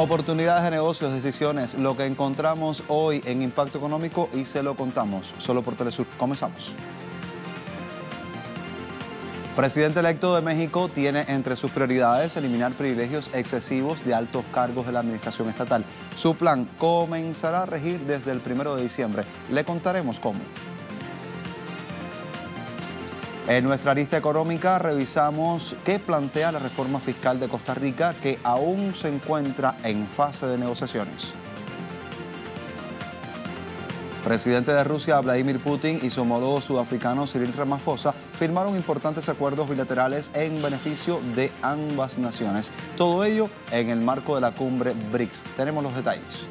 Oportunidades de negocios, decisiones, lo que encontramos hoy en Impacto Económico y se lo contamos solo por Telesur. Comenzamos. Presidente electo de México tiene entre sus prioridades eliminar privilegios excesivos de altos cargos de la administración estatal. Su plan comenzará a regir desde el 1 de diciembre. Le contaremos cómo. En nuestra arista económica revisamos qué plantea la reforma fiscal de Costa Rica, que aún se encuentra en fase de negociaciones. Presidente de Rusia, Vladimir Putin, y su homólogo sudafricano, Cyril Ramaphosa, firmaron importantes acuerdos bilaterales en beneficio de ambas naciones. Todo ello en el marco de la cumbre BRICS. Tenemos los detalles.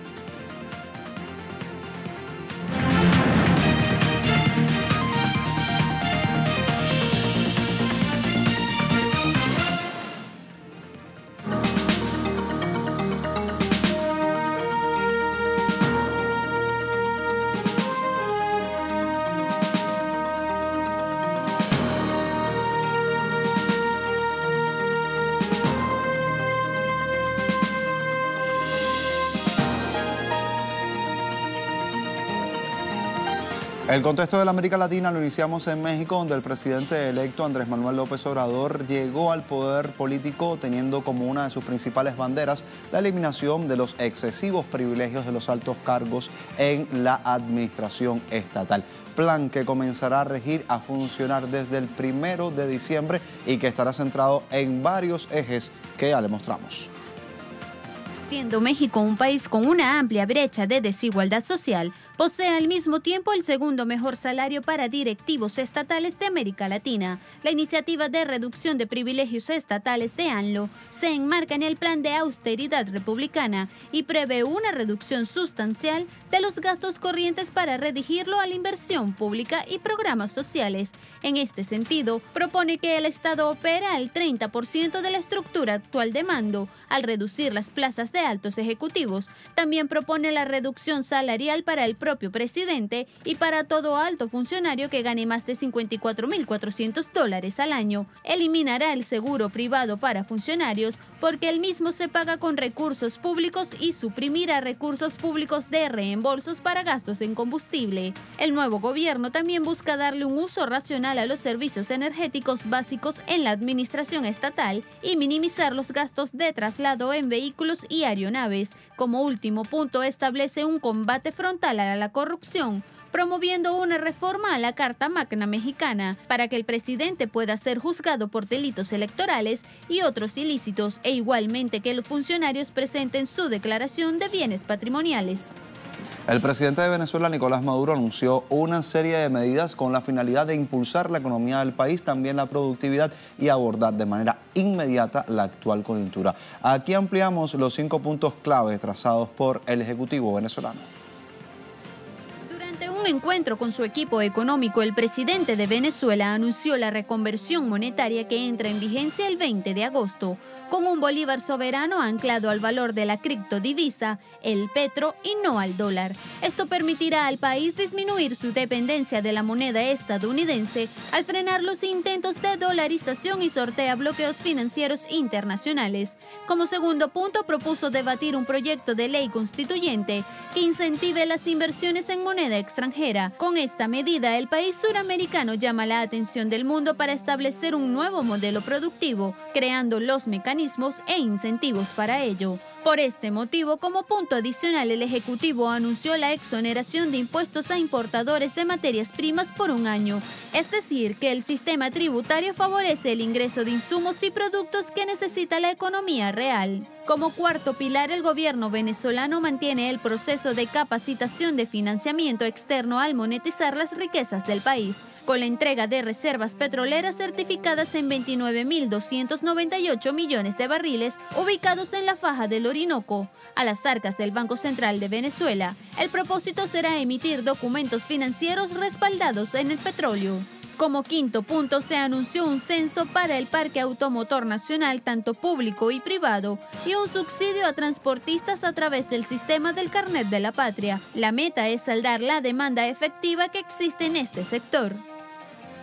El contexto de la América Latina lo iniciamos en México, donde el presidente electo Andrés Manuel López Obrador llegó al poder político teniendo como una de sus principales banderas la eliminación de los excesivos privilegios de los altos cargos en la administración estatal. Plan que comenzará a regir, a funcionar desde el 1 de diciembre y que estará centrado en varios ejes que ya le mostramos. Siendo México un país con una amplia brecha de desigualdad social, posee al mismo tiempo el segundo mejor salario para directivos estatales de América Latina. La iniciativa de reducción de privilegios estatales de ANLO se enmarca en el plan de austeridad republicana y prevé una reducción sustancial de los gastos corrientes para redirigirlo a la inversión pública y programas sociales. En este sentido, propone que el Estado opera al 30% de la estructura actual de mando, al reducir las plazas de altos ejecutivos. También propone la reducción salarial para el propio presidente y para todo alto funcionario que gane más de $54.400 al año. Eliminará el seguro privado para funcionarios porque el mismo se paga con recursos públicos y suprimirá recursos públicos de reembolsos para gastos en combustible. El nuevo gobierno también busca darle un uso racional a los servicios energéticos básicos en la administración estatal y minimizar los gastos de traslado en vehículos y aeronaves. Como último punto, establece un combate frontal a la corrupción, promoviendo una reforma a la Carta Magna mexicana para que el presidente pueda ser juzgado por delitos electorales y otros ilícitos, e igualmente que los funcionarios presenten su declaración de bienes patrimoniales. El presidente de Venezuela, Nicolás Maduro, anunció una serie de medidas con la finalidad de impulsar la economía del país, también la productividad y abordar de manera inmediata la actual coyuntura. Aquí ampliamos los 5 puntos clave trazados por el Ejecutivo venezolano. Durante un encuentro con su equipo económico, el presidente de Venezuela anunció la reconversión monetaria que entra en vigencia el 20 de agosto. Con un bolívar soberano anclado al valor de la criptodivisa, el petro, y no al dólar. Esto permitirá al país disminuir su dependencia de la moneda estadounidense al frenar los intentos de dolarización y sortea bloqueos financieros internacionales. Como segundo punto, propuso debatir un proyecto de ley constituyente que incentive las inversiones en moneda extranjera. Con esta medida, el país suramericano llama la atención del mundo para establecer un nuevo modelo productivo, creando los mecanismos e incentivos para ello. Por este motivo, como punto adicional, el Ejecutivo anunció la exoneración de impuestos a importadores de materias primas por un año. Es decir, que el sistema tributario favorece el ingreso de insumos y productos que necesita la economía real. Como cuarto pilar, el gobierno venezolano mantiene el proceso de capacitación de financiamiento externo al monetizar las riquezas del país, con la entrega de reservas petroleras certificadas en 29.298 millones de barriles ubicados en la faja del Orinoco a las arcas del Banco Central de Venezuela. El propósito será emitir documentos financieros respaldados en el petróleo. Como quinto punto, se anunció un censo para el parque automotor nacional, tanto público y privado, y un subsidio a transportistas a través del sistema del Carnet de la Patria. La meta es saldar la demanda efectiva que existe en este sector.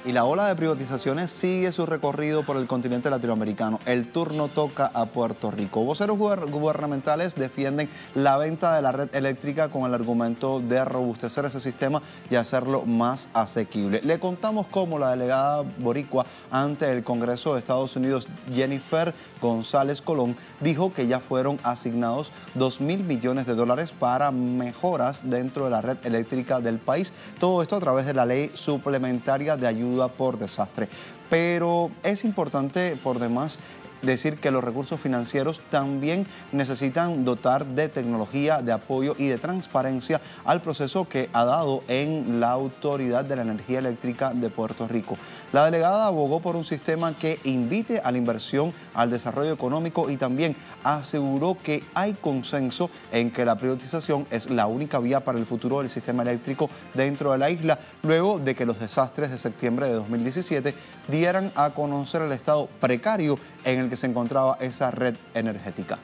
Y la ola de privatizaciones sigue su recorrido por el continente latinoamericano. El turno toca a Puerto Rico. Voceros gubernamentales defienden la venta de la red eléctrica con el argumento de robustecer ese sistema y hacerlo más asequible. Le contamos cómo la delegada boricua ante el Congreso de Estados Unidos, Jennifer González Colón, dijo que ya fueron asignados $2.000 millones para mejoras dentro de la red eléctrica del país. Todo esto a través de la ley suplementaria de ayuda por desastre. Pero es importante por demás decir que los recursos financieros también necesitan dotar de tecnología, de apoyo y de transparencia al proceso que ha dado en la Autoridad de la Energía Eléctrica de Puerto Rico. La delegada abogó por un sistema que invite a la inversión, al desarrollo económico y también aseguró que hay consenso en que la privatización es la única vía para el futuro del sistema eléctrico dentro de la isla, luego de que los desastres de septiembre de 2017 dieran a conocer el estado precario en el que se encontraba esa red energética.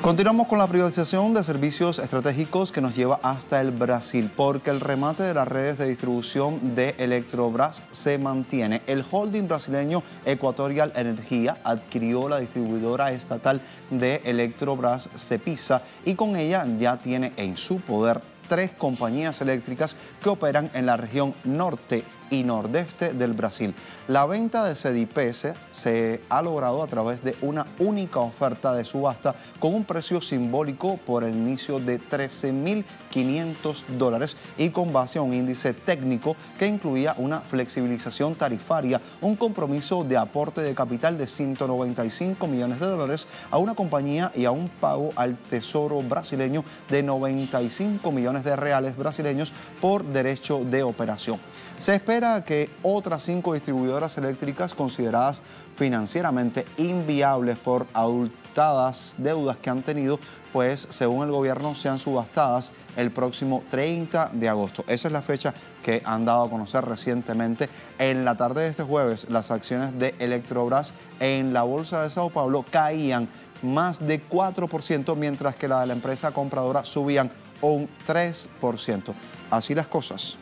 Continuamos con la privatización de servicios estratégicos que nos lleva hasta el Brasil, porque el remate de las redes de distribución de Eletrobras se mantiene. El holding brasileño Equatorial Energía adquirió la distribuidora estatal de Eletrobras, Cepisa, y con ella ya tiene en su poder 3 compañías eléctricas que operan en la región norte y nordeste del Brasil. La venta de CDPS se ha logrado a través de una única oferta de subasta con un precio simbólico por el inicio de $13.500 y con base a un índice técnico que incluía una flexibilización tarifaria, un compromiso de aporte de capital de $195 millones a una compañía y a un pago al Tesoro brasileño de 95 millones de reales brasileños por derecho de operación. Se espera que otras 5 distribuidoras eléctricas consideradas financieramente inviables por abultadas deudas que han tenido, pues según el gobierno sean subastadas el próximo 30 de agosto. Esa es la fecha que han dado a conocer recientemente. En la tarde de este jueves, las acciones de Eletrobras en la Bolsa de Sao Paulo caían más de 4%, mientras que la de la empresa compradora subían un 3%. Así las cosas.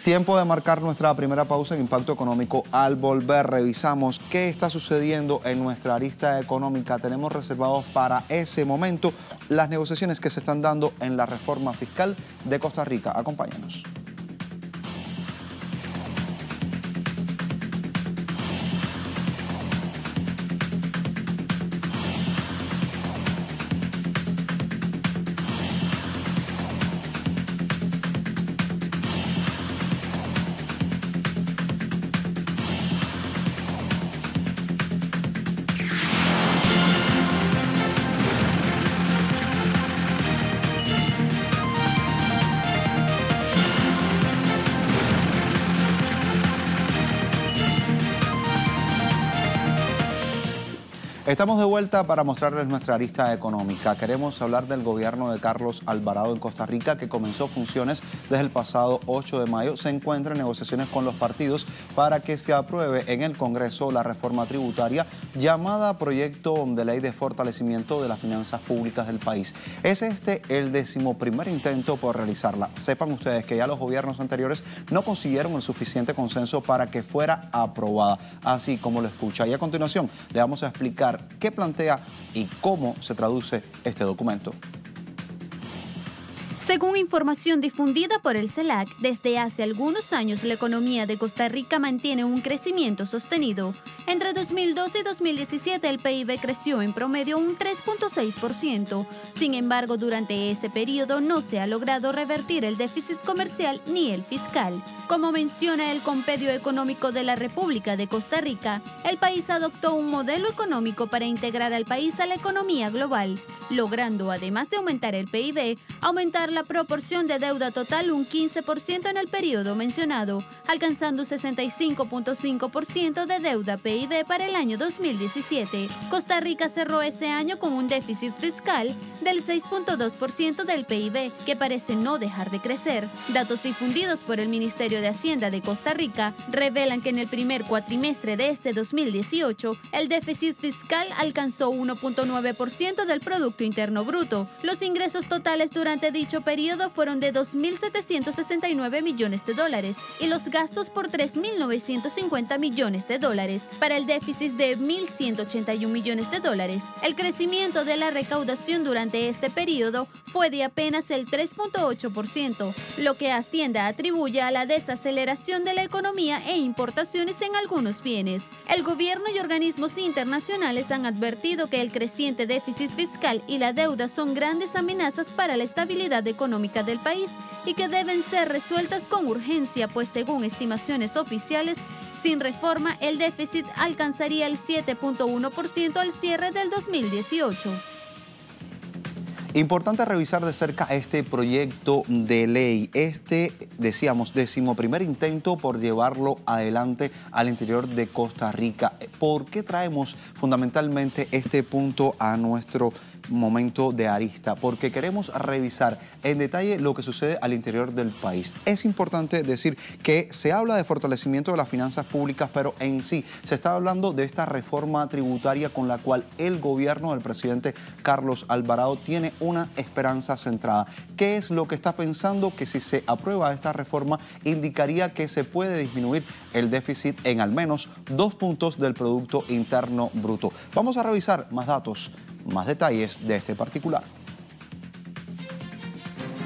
Tiempo de marcar nuestra primera pausa en Impacto Económico. Al volver revisamos qué está sucediendo en nuestra arista económica. Tenemos reservados para ese momento las negociaciones que se están dando en la reforma fiscal de Costa Rica. Acompáñanos. Estamos de vuelta para mostrarles nuestra arista económica. Queremos hablar del gobierno de Carlos Alvarado en Costa Rica, que comenzó funciones desde el pasado 8 de mayo. Se encuentra en negociaciones con los partidos para que se apruebe en el Congreso la reforma tributaria llamada Proyecto de Ley de Fortalecimiento de las Finanzas Públicas del país. Es este el 11º intento por realizarla. Sepan ustedes que ya los gobiernos anteriores no consiguieron el suficiente consenso para que fuera aprobada, así como lo escucha. Y a continuación le vamos a explicar qué plantea y cómo se traduce este documento. Según información difundida por el CELAC, desde hace algunos años la economía de Costa Rica mantiene un crecimiento sostenido. Entre 2012 y 2017 el PIB creció en promedio un 3.6%. Sin embargo, durante ese periodo no se ha logrado revertir el déficit comercial ni el fiscal. Como menciona el Compendio Económico de la República de Costa Rica, el país adoptó un modelo económico para integrar al país a la economía global, logrando, además de aumentar el PIB, aumentar la la proporción de deuda total un 15% en el periodo mencionado, alcanzando 65.5% de deuda PIB para el año 2017. Costa Rica cerró ese año con un déficit fiscal del 6.2% del PIB, que parece no dejar de crecer. Datos difundidos por el Ministerio de Hacienda de Costa Rica revelan que en el primer cuatrimestre de este 2018, el déficit fiscal alcanzó 1.9% del Producto Interno Bruto. Los ingresos totales durante dicho periodo fueron de 2.769 millones de dólares y los gastos por 3.950 millones de dólares, para el déficit de 1.181 millones de dólares. El crecimiento de la recaudación durante este periodo fue de apenas el 3.8%, lo que Hacienda atribuye a la desaceleración de la economía e importaciones en algunos bienes. El gobierno y organismos internacionales han advertido que el creciente déficit fiscal y la deuda son grandes amenazas para la estabilidad económica del país y que deben ser resueltas con urgencia, pues según estimaciones oficiales, sin reforma el déficit alcanzaría el 7.1% al cierre del 2018. Importante revisar de cerca este proyecto de ley, decíamos, 11º intento por llevarlo adelante al interior de Costa Rica. ¿Por qué traemos fundamentalmente este punto a nuestro momento de arista? Porque queremos revisar en detalle lo que sucede al interior del país. Es importante decir que se habla de fortalecimiento de las finanzas públicas, pero en sí se está hablando de esta reforma tributaria con la cual el gobierno del presidente Carlos Alvarado tiene una esperanza centrada. ¿Qué es lo que está pensando? Que si se aprueba esta reforma indicaría que se puede disminuir el déficit en al menos 2 puntos del Producto Interno Bruto. Vamos a revisar más datos, más detalles de este particular.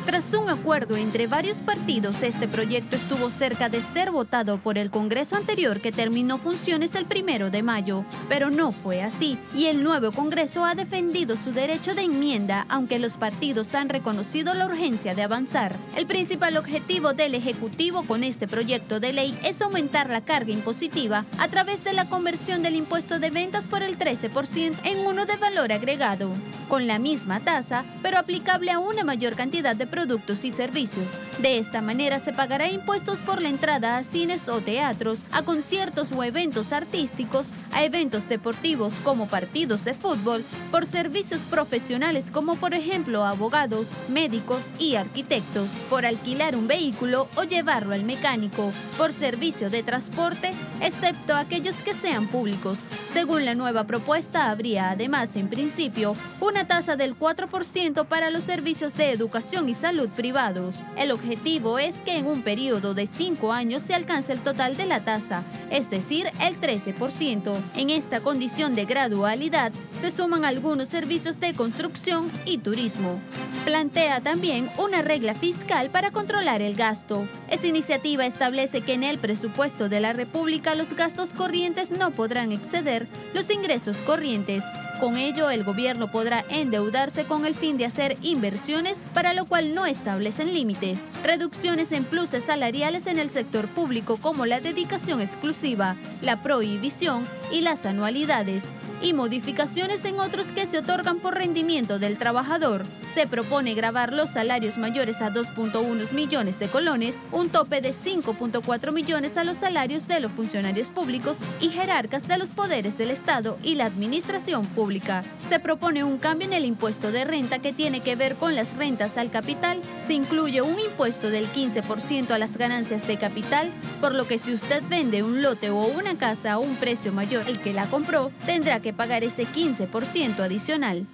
Tras un acuerdo entre varios partidos, este proyecto estuvo cerca de ser votado por el Congreso anterior, que terminó funciones el 1 de mayo, pero no fue así, y el nuevo Congreso ha defendido su derecho de enmienda, aunque los partidos han reconocido la urgencia de avanzar. El principal objetivo del Ejecutivo con este proyecto de ley es aumentar la carga impositiva a través de la conversión del impuesto de ventas por el 13% en uno de valor agregado, con la misma tasa, pero aplicable a una mayor cantidad de productos y servicios. De esta manera se pagará impuestos por la entrada a cines o teatros, a conciertos o eventos artísticos, a eventos deportivos como partidos de fútbol, por servicios profesionales como por ejemplo abogados, médicos y arquitectos, por alquilar un vehículo o llevarlo al mecánico, por servicio de transporte, excepto aquellos que sean públicos. Según la nueva propuesta, habría además en principio una tasa del 4% para los servicios de educación y salud privados. El objetivo es que en un periodo de 5 años se alcance el total de la tasa, es decir, el 13%. En esta condición de gradualidad se suman algunos servicios de construcción y turismo. Plantea también una regla fiscal para controlar el gasto. Esta iniciativa establece que en el presupuesto de la República los gastos corrientes no podrán exceder los ingresos corrientes. Con ello, el gobierno podrá endeudarse con el fin de hacer inversiones, para lo cual no establecen límites. Reducciones en pluses salariales en el sector público, como la dedicación exclusiva, la prohibición y las anualidades, y modificaciones en otros que se otorgan por rendimiento del trabajador. Se propone gravar los salarios mayores a 2.1 millones de colones, un tope de 5.4 millones a los salarios de los funcionarios públicos y jerarcas de los poderes del Estado y la administración pública. Se propone un cambio en el impuesto de renta que tiene que ver con las rentas al capital. Se incluye un impuesto del 15% a las ganancias de capital, por lo que si usted vende un lote o una casa a un precio mayor al que la compró, tendrá que pagar ese 15% adicional.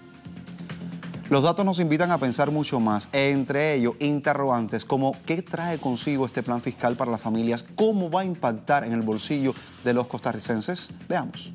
Los datos nos invitan a pensar mucho más, entre ellos interrogantes como ¿qué trae consigo este plan fiscal para las familias? ¿Cómo va a impactar en el bolsillo de los costarricenses? Veamos.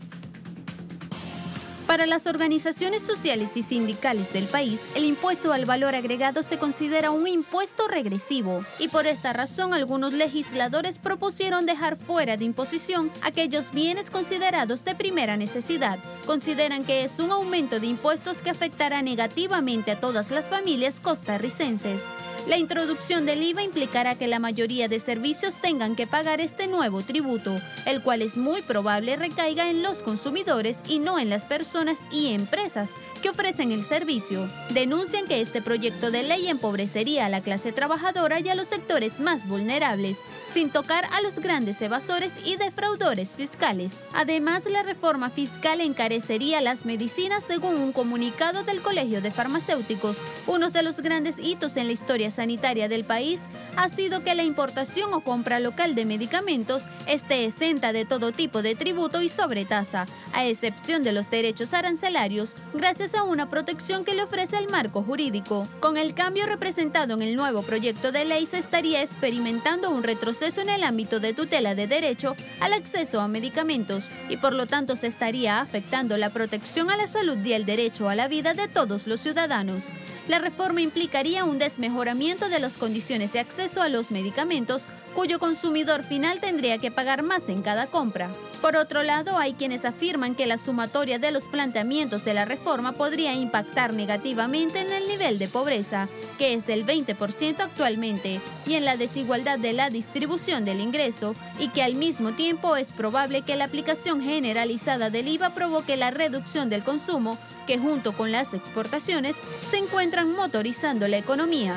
Para las organizaciones sociales y sindicales del país, el impuesto al valor agregado se considera un impuesto regresivo, y por esta razón algunos legisladores propusieron dejar fuera de imposición aquellos bienes considerados de primera necesidad. Consideran que es un aumento de impuestos que afectará negativamente a todas las familias costarricenses. La introducción del IVA implicará que la mayoría de servicios tengan que pagar este nuevo tributo, el cual es muy probable recaiga en los consumidores y no en las personas y empresas que ofrecen el servicio. Denuncian que este proyecto de ley empobrecería a la clase trabajadora y a los sectores más vulnerables, sin tocar a los grandes evasores y defraudadores fiscales. Además, la reforma fiscal encarecería las medicinas según un comunicado del Colegio de Farmacéuticos. Uno de los grandes hitos en la historia sanitaria del país ha sido que la importación o compra local de medicamentos esté exenta de todo tipo de tributo y sobretasa, a excepción de los derechos arancelarios, gracias a una protección que le ofrece el marco jurídico. Con el cambio representado en el nuevo proyecto de ley, se estaría experimentando un retroceso en el ámbito de tutela de derecho al acceso a medicamentos y por lo tanto se estaría afectando la protección a la salud y el derecho a la vida de todos los ciudadanos. La reforma implicaría un desmejoramiento de las condiciones de acceso a los medicamentos, cuyo consumidor final tendría que pagar más en cada compra. Por otro lado, hay quienes afirman que la sumatoria de los planteamientos de la reforma podría impactar negativamente en el nivel de pobreza, que es del 20% actualmente, y en la desigualdad de la distribución del ingreso, y que al mismo tiempo es probable que la aplicación generalizada del IVA provoque la reducción del consumo, que junto con las exportaciones se encuentran motorizando la economía.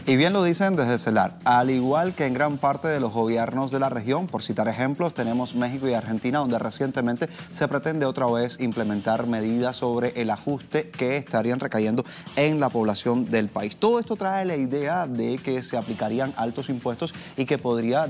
Y bien lo dicen desde CELAR, al igual que en gran parte de los gobiernos de la región, por citar ejemplos, tenemos México y Argentina, donde recientemente se pretende otra vez implementar medidas sobre el ajuste que estarían recayendo en la población del país. Todo esto trae la idea de que se aplicarían altos impuestos y que podría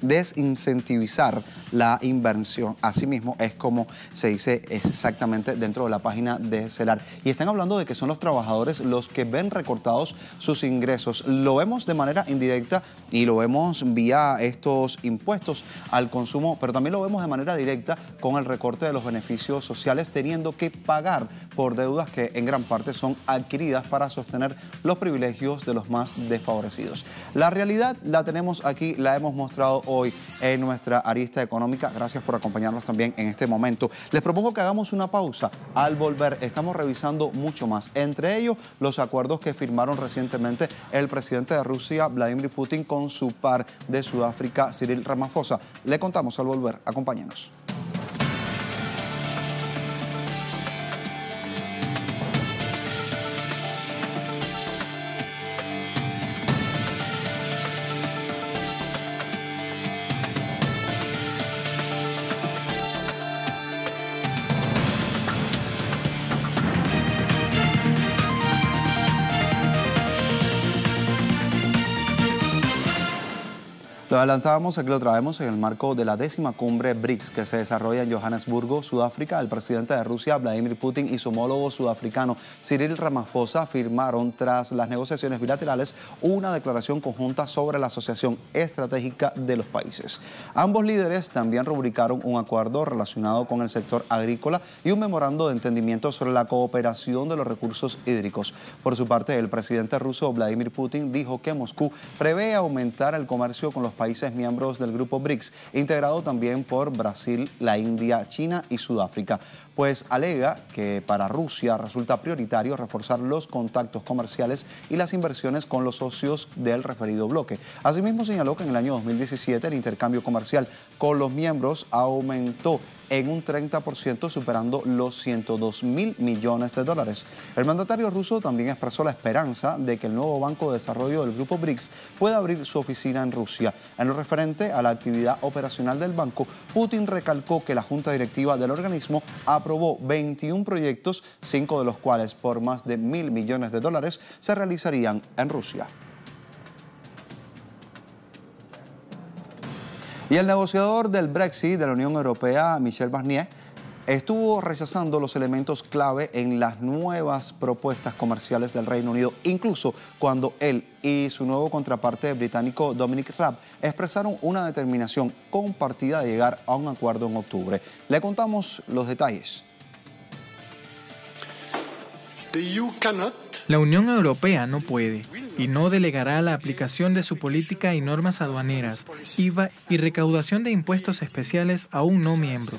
desincentivizar la inversión. Asimismo, es como se dice exactamente dentro de la página de CELAR. Y están hablando de que son los trabajadores los que ven recortados sus ingresos. Lo vemos de manera indirecta y lo vemos vía estos impuestos al consumo, pero también lo vemos de manera directa con el recorte de los beneficios sociales, teniendo que pagar por deudas que en gran parte son adquiridas para sostener los privilegios de los más desfavorecidos. La realidad la tenemos aquí, la hemos mostrado hoy en nuestra arista económica. Gracias por acompañarnos también en este momento. Les propongo que hagamos una pausa. Al volver estamos revisando mucho más, entre ellos los acuerdos que firmaron recientemente el presidente de Rusia, Vladimir Putin, con su par de Sudáfrica, Cyril Ramaphosa. Le contamos al volver. Acompáñenos. Lo adelantábamos, aquí lo traemos en el marco de la 10ª cumbre BRICS que se desarrolla en Johannesburgo, Sudáfrica. El presidente de Rusia, Vladimir Putin, y su homólogo sudafricano, Cyril Ramaphosa, firmaron tras las negociaciones bilaterales una declaración conjunta sobre la asociación estratégica de los países. Ambos líderes también rubricaron un acuerdo relacionado con el sector agrícola y un memorando de entendimiento sobre la cooperación de los recursos hídricos. Por su parte, el presidente ruso, Vladimir Putin, dijo que Moscú prevé aumentar el comercio con los países miembros del grupo BRICS, integrado también por Brasil, la India, China y Sudáfrica, pues alega que para Rusia resulta prioritario reforzar los contactos comerciales y las inversiones con los socios del referido bloque. Asimismo, señaló que en el año 2017 el intercambio comercial con los miembros aumentó en un 30%, superando los 102.000 millones de dólares. El mandatario ruso también expresó la esperanza de que el nuevo Banco de Desarrollo del Grupo BRICS pueda abrir su oficina en Rusia. En lo referente a la actividad operacional del banco, Putin recalcó que la Junta Directiva del organismo aprobó 21 proyectos, 5 de los cuales por más de 1.000 millones de dólares se realizarían en Rusia. Y el negociador del Brexit de la Unión Europea, Michel Barnier, estuvo rechazando los elementos clave en las nuevas propuestas comerciales del Reino Unido, incluso cuando él y su nuevo contraparte británico, Dominic Raab, expresaron una determinación compartida de llegar a un acuerdo en octubre. Le contamos los detalles. La Unión Europea no puede y no delegará la aplicación de su política y normas aduaneras, IVA y recaudación de impuestos especiales a un no miembro,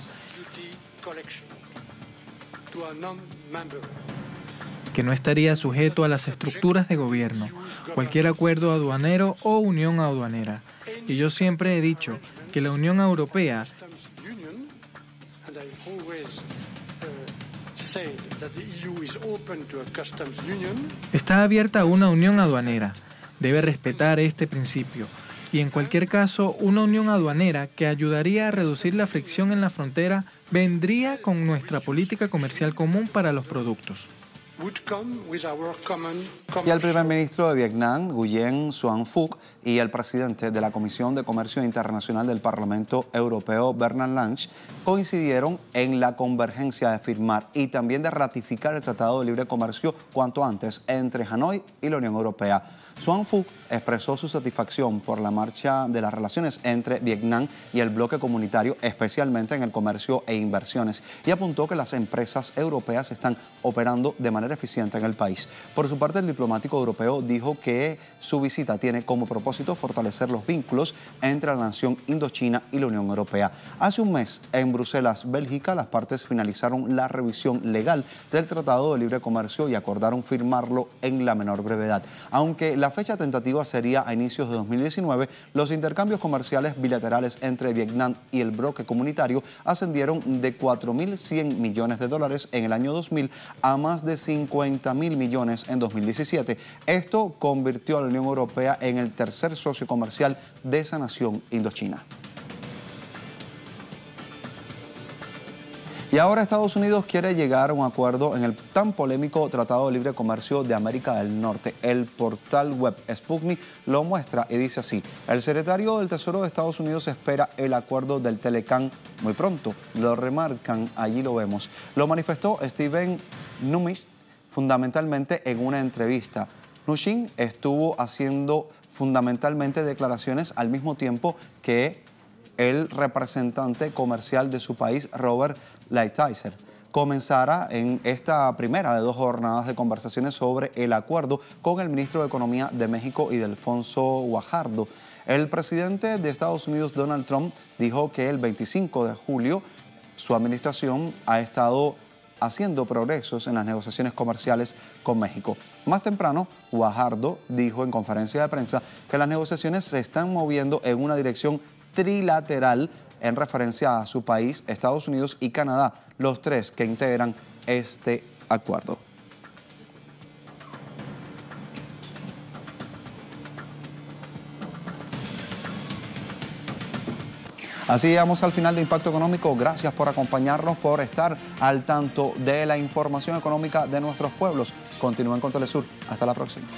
que no estaría sujeto a las estructuras de gobierno, cualquier acuerdo aduanero o unión aduanera. Y yo siempre he dicho que la Unión Europea Está abierta a una unión aduanera. Debe respetar este principio. Y en cualquier caso, una unión aduanera que ayudaría a reducir la fricción en la frontera vendría con nuestra política comercial común para los productos. Y el primer ministro de Vietnam, Nguyen Xuan Phuc, y el presidente de la Comisión de Comercio Internacional del Parlamento Europeo, Bernard Lange, coincidieron en la convergencia de firmar y también de ratificar el Tratado de Libre Comercio cuanto antes entre Hanoi y la Unión Europea. Xuan Phuc expresó su satisfacción por la marcha de las relaciones entre Vietnam y el bloque comunitario, especialmente en el comercio e inversiones, y apuntó que las empresas europeas están operando de manera eficiente en el país. Por su parte, el diplomático europeo dijo que su visita tiene como propósito fortalecer los vínculos entre la nación indochina y la Unión Europea. Hace un mes, en Bruselas, Bélgica, las partes finalizaron la revisión legal del Tratado de Libre Comercio y acordaron firmarlo en la menor brevedad. Aunque la fecha tentativa sería a inicios de 2019, los intercambios comerciales bilaterales entre Vietnam y el bloque comunitario ascendieron de 4.100 millones de dólares en el año 2000 a más de 50.000 millones en 2017. Esto convirtió a la Unión Europea en el tercer socio comercial de esa nación indochina. Y ahora Estados Unidos quiere llegar a un acuerdo en el tan polémico Tratado de Libre Comercio de América del Norte. El portal web Sputnik lo muestra y dice así: el secretario del Tesoro de Estados Unidos espera el acuerdo del Telecán muy pronto. Lo remarcan, allí lo vemos. Lo manifestó Steven Mnuchin fundamentalmente en una entrevista. Mnuchin estuvo haciendo fundamentalmente declaraciones al mismo tiempo que el representante comercial de su país, Robert Lighthizer, comenzará en esta primera de 2 jornadas de conversaciones sobre el acuerdo con el ministro de Economía de México, Ildefonso Guajardo. El presidente de Estados Unidos, Donald Trump, dijo que el 25 de julio su administración ha estado haciendo progresos en las negociaciones comerciales con México. Más temprano, Guajardo dijo en conferencia de prensa que las negociaciones se están moviendo en una dirección trilateral en referencia a su país, Estados Unidos y Canadá, los 3 que integran este acuerdo. Así llegamos al final de Impacto Económico. Gracias por acompañarnos, por estar al tanto de la información económica de nuestros pueblos. Continúen con Telesur. Hasta la próxima.